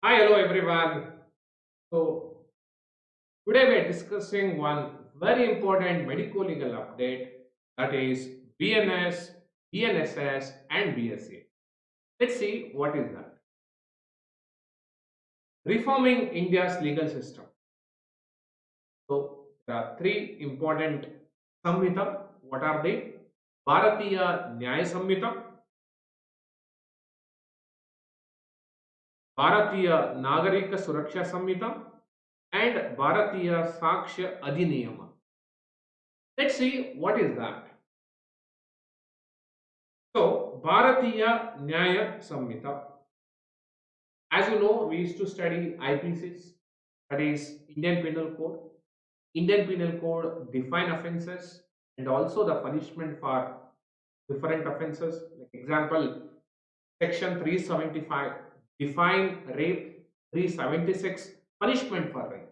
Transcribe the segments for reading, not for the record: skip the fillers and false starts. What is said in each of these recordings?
Hi, hello everyone. So today we are discussing one very important medical legal update, that is BNS, BNSS and BSA. Let's see what is that. Reforming India's legal system. So there are three important Samhita. What are they? Bharatiya Nyaya Samhita, Bharatiya Nagarika Suraksha Samhita and Bharatiya Sakshya Adhiniyama. Let's see what is that. So, Bharatiya Nyaya Samhita. As you know, we used to study IPCs, that is Indian Penal Code. Indian Penal Code define offences and also the punishment for different offences. Like example, Section 375 define rape, 376 punishment for rape.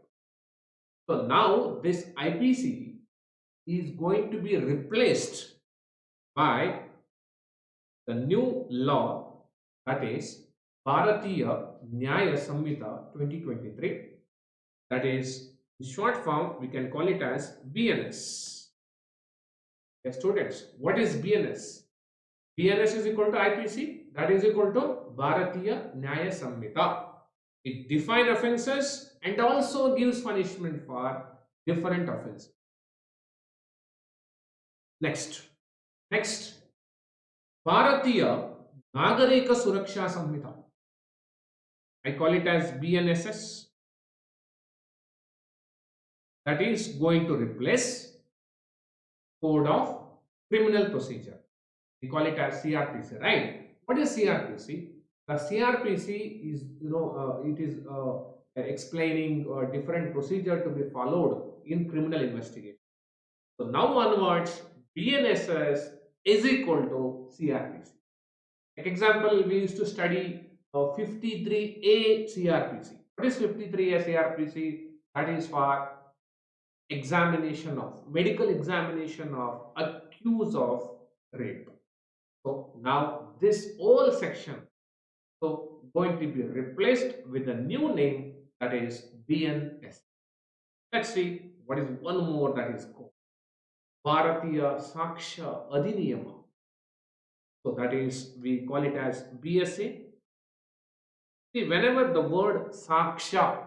So now this IPC is going to be replaced by the new law, that is Bharatiya Nyaya Samhita 2023, that is in short form we can call it as BNS. Yes, students, what is BNS? BNS is equal to IPC, that is equal to Bharatiya Nyaya Samhita. It defines offences and also gives punishment for different offences. Next, next, Bharatiya Nagarika Suraksha Samhita. I call it as BNSS, that is going to replace Code of Criminal Procedure. We call it as CRPC, right? What is CRPC? The CRPC is, it is explaining a different procedure to be followed in criminal investigation. So now onwards, BNSS is equal to CRPC. Like example, we used to study 53A CRPC. What is 53A CRPC? That is for examination of medical examination of accused of rape. So now this whole section so going to be replaced with a new name, that is BNS. Let's see what is one more, that is called Bharatiya Saksha Adhiniyama. So that is, we call it as BSA. See, whenever the word Saksha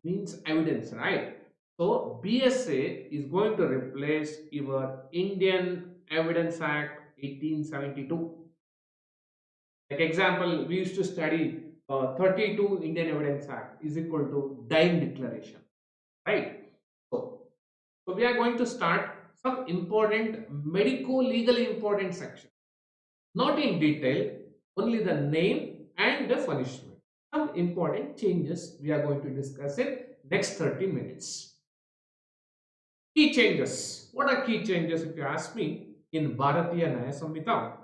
means evidence, right? So BSA is going to replace your Indian Evidence Act 1872. Like example, we used to study 32 Indian Evidence Act is equal to Dime Declaration, right? So, so we are going to start some important medico-legally important section. Not in detail, only the name and the punishment. Some important changes we are going to discuss in next 30 minutes. Key changes. What are key changes if you ask me in Bharatiya Nyaya Samhita?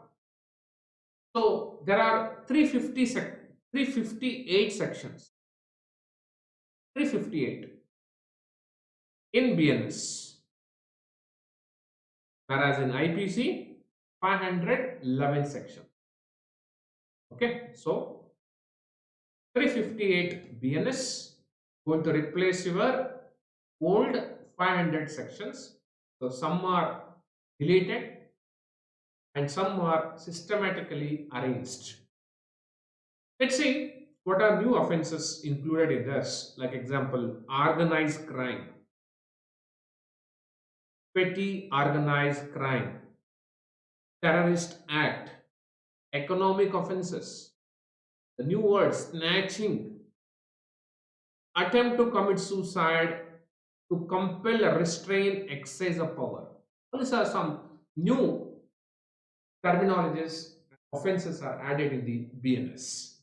So there are 358 sections. 358 in BNS, whereas in IPC 511 sections. Okay, so 358 BNS going to replace your old 500 sections. So some are deleted and some are systematically arranged. Let's see what are new offenses included in this. Like example, organized crime, petty organized crime, terrorist act, economic offenses, the new word snatching, attempt to commit suicide, to compel, restrain, exercise of power. These are some new terminologies, offenses are added in the BNS.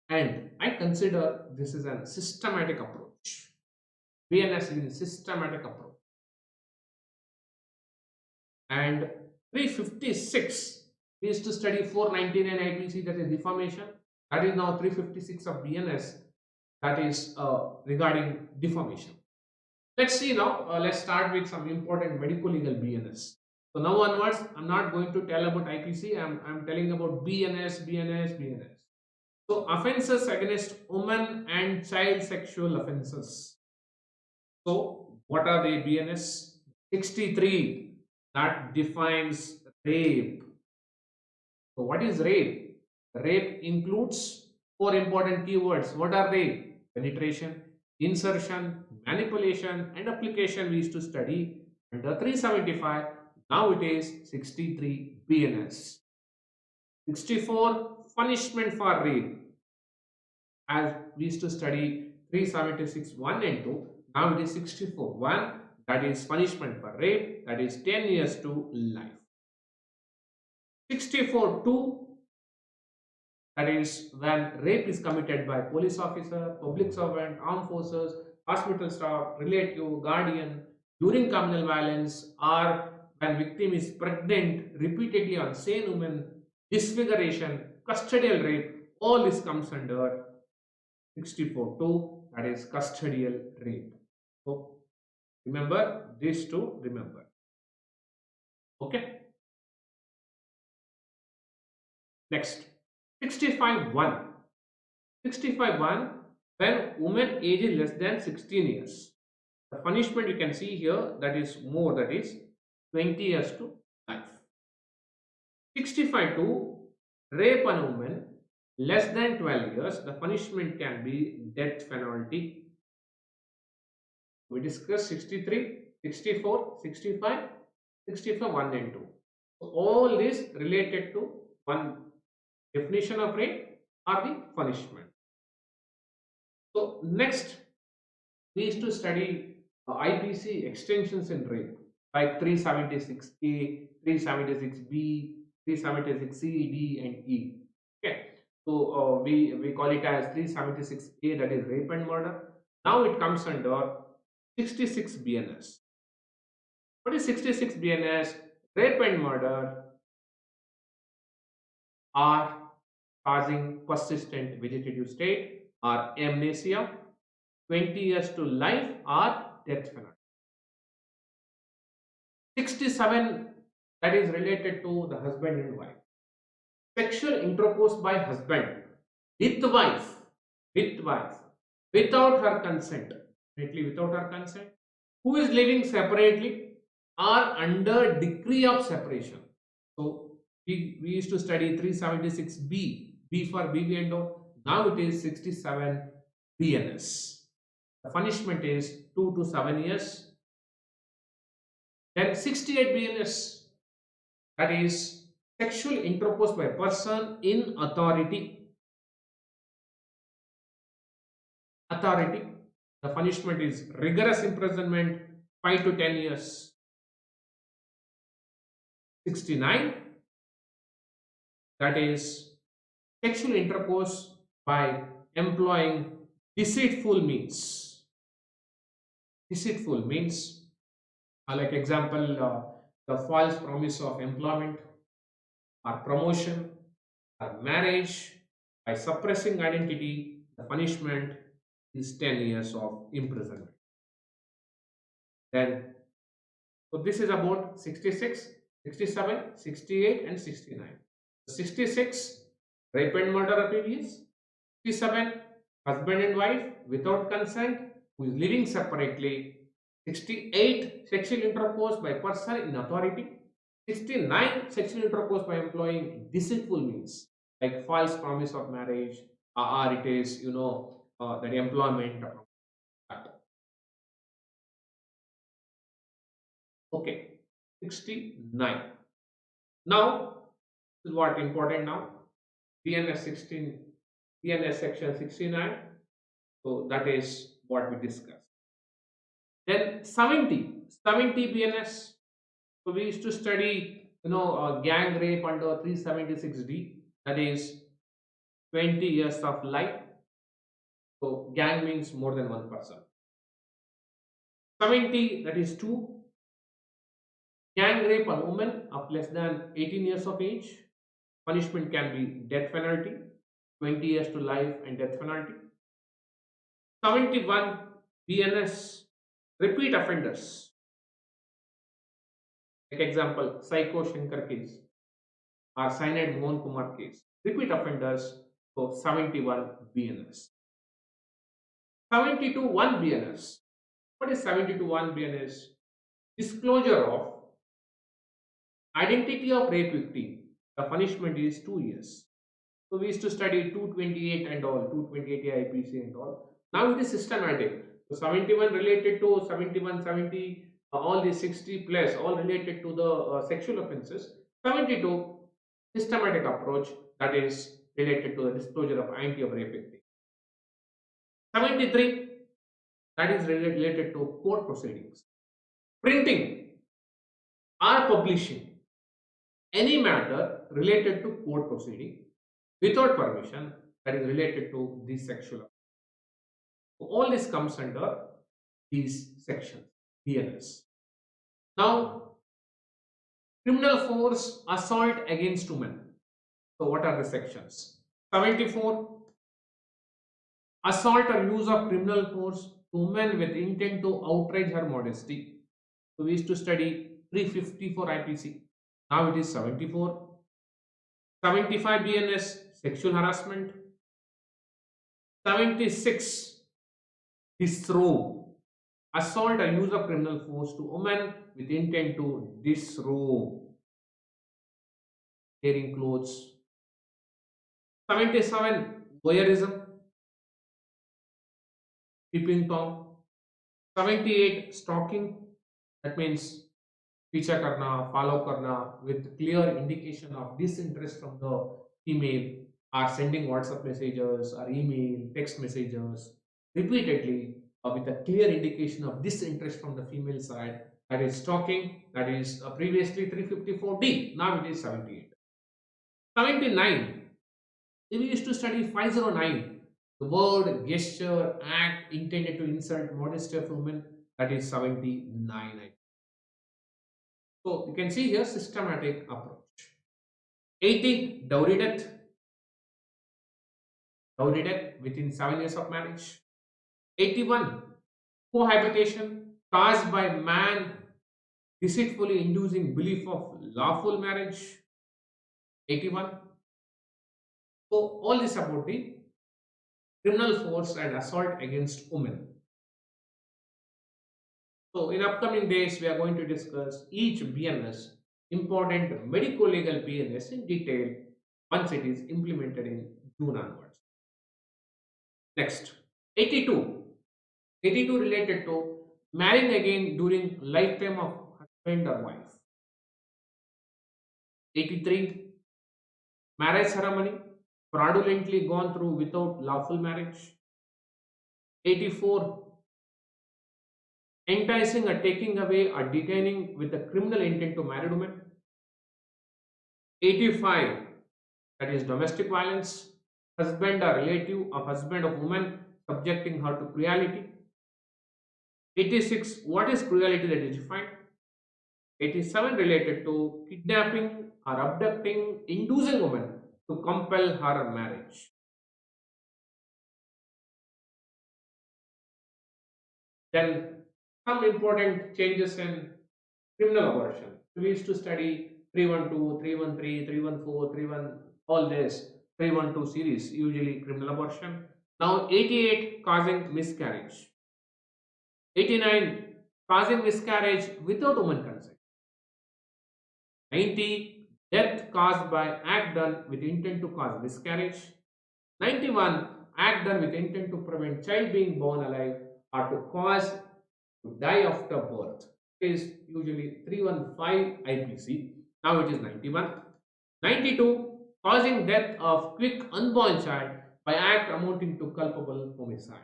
And I consider this is a systematic approach. BNS is a systematic approach. And 356, we used to study 499 IPC, that is defamation. That is now 356 of BNS, that is regarding defamation. Let's see now, let's start with some important medical legal BNS. So now onwards, I'm not going to tell about IPC, I'm telling about BNS, BNS, BNS. So offences against women and child sexual offences. So what are the BNS? 63 that defines rape. So what is rape? Rape includes four important keywords. What are they? Penetration, insertion, manipulation and application we used to study under 375. Now it is 63 BNS. 64 punishment for rape, as we used to study 376 1 and 2. Now it is 64 1, that is punishment for rape, that is 10 years to life. 64 2, that is when rape is committed by police officer, public servant, armed forces, hospital staff, relative, guardian, during communal violence, or when victim is pregnant repeatedly on same woman, disfiguration, custodial rape, all this comes under 64 2, that is custodial rape. So remember these two, remember. Okay. Next, 65 1. 65 1, when woman age is less than 16 years. The punishment you can see here, that is more, that is 20 years to life. 65 2, rape on a woman less than 12 years, the punishment can be death penalty. We discussed 63, 64, 65, 65 1 and 2. So all this related to one definition of rape or the punishment. So next, we used to study IPC extensions in rape like 376A, 376B, 376C, D and E. Okay, so we call it as 376A, that is rape and murder. Now it comes under 66 BNS. What is 66 BNS? Rape and murder are causing persistent vegetative state or amnesia, 20 years to life or death penalty. 67, that is related to the husband and wife. Sexual intercourse by husband with wife, without her consent, definitely without her consent, who is living separately or under decree of separation. So we used to study 376B, B for baby and dog. Now it is 67 BNS. The punishment is 2 to 7 years. Then 68 BNS, that is sexual intercourse by person in authority. Authority. The punishment is rigorous imprisonment, 5 to 10 years. 69, that is sexual intercourse by employing deceitful means. Deceitful means, like example, the false promise of employment or promotion or marriage, by suppressing identity, the punishment is 10 years of imprisonment. Then, so this is about 66, 67, 68 and 69. 66, rape and murder previous. 67, husband and wife without consent who is living separately. 68, sexual intercourse by person in authority. 69, sexual intercourse by employing deceitful means like false promise of marriage, or it is, that employment. Okay, 69. Now, this is what important now. BNS 16, BNS section 69. So that is what we discussed. Then 70 BNS. So we used to study, gang rape under 376D. That is 20 years of life. So gang means more than one person. 70, that is 2. Gang rape on woman of less than 18 years of age. Punishment can be death penalty, 20 years to life and death penalty. 71 BNS, repeat offenders. Like example, Psycho Shankar case or Cyanide Mohan Kumar case. Repeat offenders. So 71 BNS. 72 1 BNS. What is 72 1 BNS? Disclosure of identity of rape victim. The punishment is 2 years. So we used to study 228 and all, 228 IPC and all. Now it is systematic. So 71 related to 71, 70, all the 60 plus, all related to the sexual offences. 72 systematic approach, that is related to the disclosure of identity of rape victim. 73, that is related to court proceedings. Printing or publishing any matter related to court proceeding without permission, that is related to the sexual offense. So all this comes under these sections, BNS. Now, criminal force assault against women. So what are the sections? 74, assault or use of criminal force to women with intent to outrage her modesty. So we used to study 354 IPC. Now it is 74. 75 BNS, sexual harassment. 76, disrobe, assault or use of criminal force to women with intent to disrobe, tearing clothes. 77, voyeurism, peeping tom. 78, stalking, that means पीछा करना, follow करना with clear indication of disinterest from the female, are sending WhatsApp messages or email, text messages repeatedly with a clear indication of disinterest from the female side. That is stalking. That is previously 354D. Now it is 78. 79. We used to study 509. The word, gesture, act intended to insult modesty of women. That is 79. So you can see here systematic approach. 80, dowry death. Dowry death within 7 years of marriage. 81, cohabitation caused by man deceitfully inducing belief of lawful marriage. 81. So all this about the criminal force and assault against women. So in upcoming days we are going to discuss each BNS, important medico-legal BNS in detail once it is implemented in June onwards. Next, 82. 82 related to marrying again during lifetime of husband or wife. 83. Marriage ceremony fraudulently gone through without lawful marriage. 84. Enticing or taking away or detaining with a criminal intent to marry woman. 85. That is domestic violence. Husband or relative of husband of woman subjecting her to cruelty. 86. What is cruelty that is defined? 87 related to kidnapping or abducting, inducing woman to compel her marriage. Then some important changes in criminal abortion. We used to study 312, 313, 314, 31, all this 312 series, usually criminal abortion. Now 88, causing miscarriage. 89, causing miscarriage without woman consent. 90, death caused by act done with intent to cause miscarriage. 91, act done with intent to prevent child being born alive or to cause to die after birth. It is usually 315 IPC. Now it is 91. 92, causing death of quick unborn child by act amounting to culpable homicide.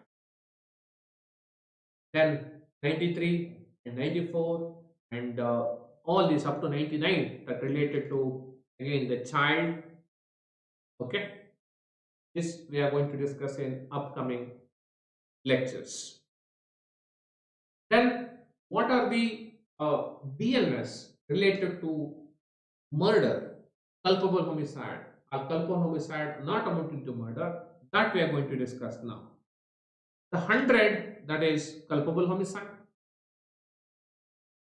Then 93 and 94 and all this up to 99 that related to again the child. Okay, this we are going to discuss in upcoming lectures. Then what are the BNS related to murder, culpable homicide or culpable homicide not amounting to murder, that we are going to discuss now. The 100, that is culpable homicide.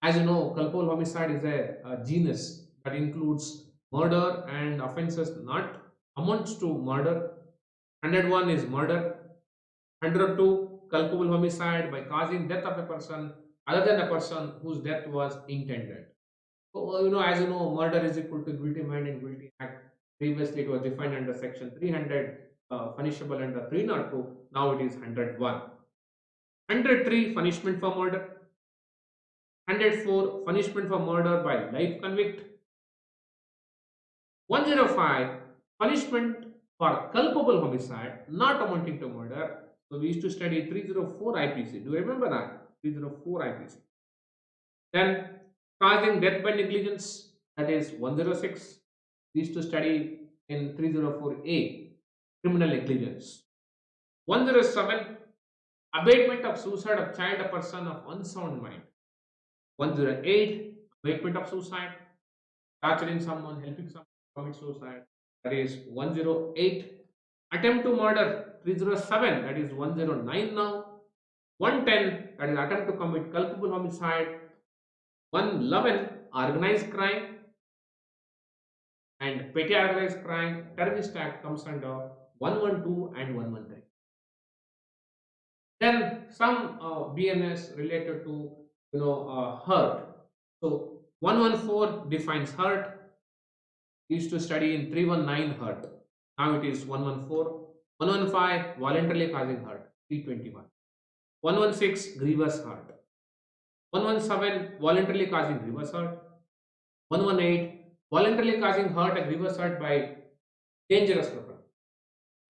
As you know, culpable homicide is a genus that includes murder and offences not amounts to murder. 101 is murder. 102 culpable homicide by causing death of a person other than the person whose death was intended. So, as you know, murder is equal to guilty mind and guilty act. Previously, it was defined under section 300, punishable under 302. Now it is 101. 103, punishment for murder. 104, punishment for murder by life convict. 105, punishment for culpable homicide not amounting to murder. So we used to study 304 IPC. Do you remember that? 304 IPC. Then causing death by negligence, that is 106. We used to study in 304A, criminal negligence. 107, abatement of suicide of child or person of unsound mind. 108, abatement of suicide, torturing someone, helping someone commit suicide. That is 108. Attempt to murder 307, that is 109 now. 110, that is attempt to commit culpable homicide. 111, organized crime and petty organized crime. Terrorist Act comes under 112 and 113. Then some BNS related to hurt. So 114 defines hurt. We used to study in 319 hurt. Now it is 114. 115 voluntarily causing hurt. 321. 116 grievous hurt. 117 voluntarily causing grievous hurt. 118 voluntarily causing hurt and grievous hurt by dangerous weapon.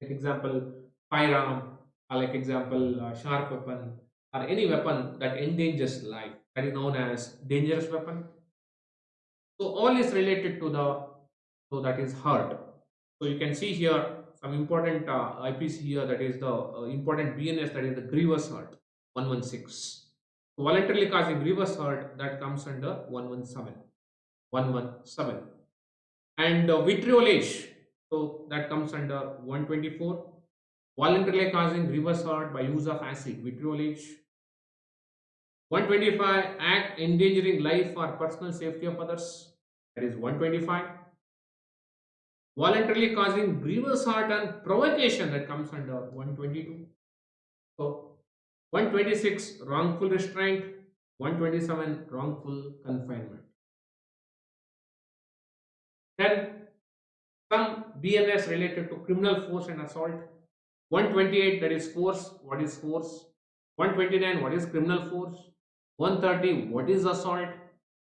Like example, firearm, or like example, sharp weapon, or any weapon that endangers life. That is known as dangerous weapon. So all is related to so that is hurt. So you can see here some important IPC here, that is the important BNS, that is the grievous hurt, 116. So voluntarily causing grievous hurt, that comes under 117. 117. And vitriolage, so that comes under 124. Voluntarily causing grievous hurt by use of acid, vitriolage. 125, act endangering life or personal safety of others, that is 125. Voluntarily causing grievous hurt and provocation, that comes under 122. So 126, wrongful restraint. 127, wrongful confinement. Then some BNS related to criminal force and assault. 128, that is force. What is force? 129, what is criminal force? 130, what is assault?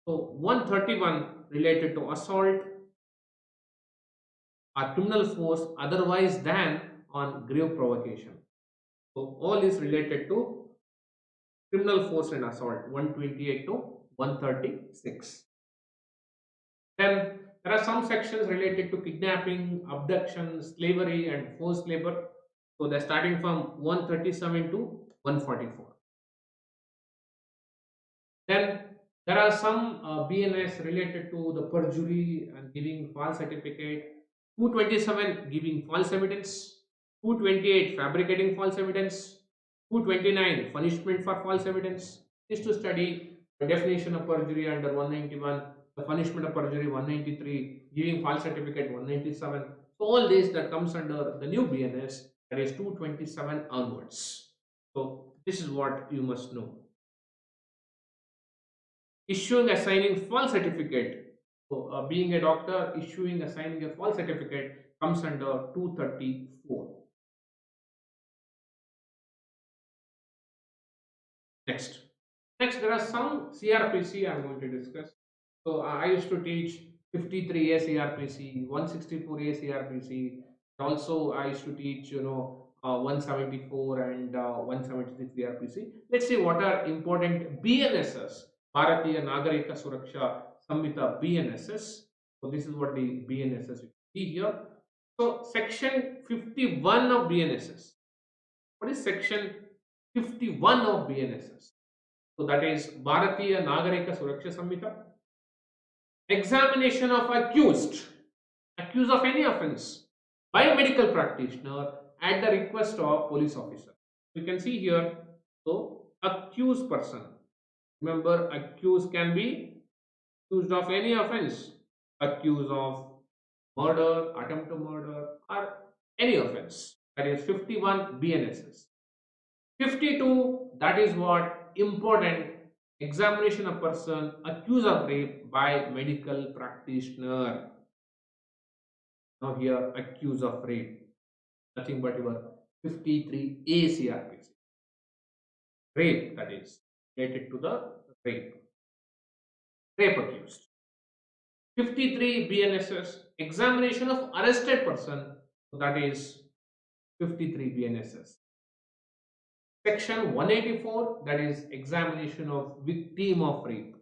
So 131 related to assault or criminal force otherwise than on grave provocation. So all is related to criminal force and assault, 128 to 136. Then there are some sections related to kidnapping, abduction, slavery and forced labor. So they're starting from 137 to 144. Then there are some BNS related to the perjury and giving false certificate. 227, giving false evidence. 228, fabricating false evidence. 229, punishment for false evidence. Is to study the definition of perjury under 191, the punishment of perjury 193, giving false certificate 197. So all this that comes under the new BNS, that is 227 onwards. So this is what you must know. Issuing, assigning false certificate. So being a doctor, issuing, assigning a false certificate comes under 234. Next. Next, there are some CRPC I am going to discuss. So I used to teach 53A CRPC, 164A CRPC. Also, I used to teach 174 and 176 CRPC. Let's see what are important BNSS. Bharatiya Nagarika Suraksha Samhita, BNSS. So this is what the BNSS you see here. So section 51 of BNSS. What is section 51 of BNSS? So that is Bharatiya Nagarika Suraksha Samhita. Examination of accused of any offence by a medical practitioner at the request of police officer. You can see here, so accused person. Remember, accused can be accused of any offence, accused of murder, attempt to murder, or any offence. that is 51 BNSS. 52, that is what important examination of person accused of rape by medical practitioner. Now here accused of rape, nothing but your 53A CRPC. Rape, that is related to the rape. Rape accused. 53 BNSS, examination of arrested person, that is 53 BNSS. Section 184, that is examination of victim of rape.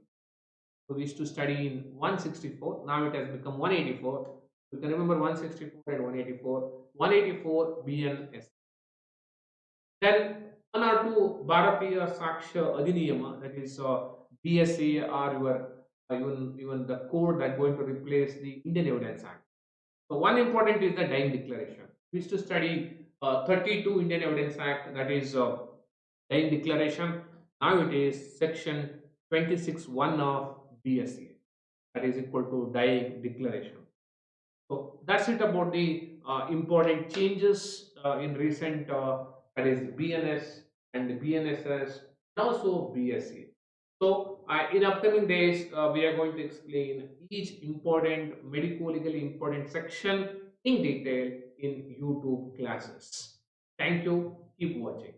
So we used to study in 164, now it has become 184. You can remember 164 and 184. 184 BNS. Then one or two Bharatiya Saksha Adhiniyama, that is BSA, or your even the code that going to replace the Indian Evidence Act. So one important is the dying declaration. We used to study 32 Indian Evidence Act, that is dying declaration. Now it is section 26(1) of BSA, that is equal to dying declaration. So that's it about the important changes in recent, that is BNS and the BNSS and also BSA. So in upcoming days, we are going to explain each important medico-legally important section in detail in YouTube classes. Thank you. Keep watching.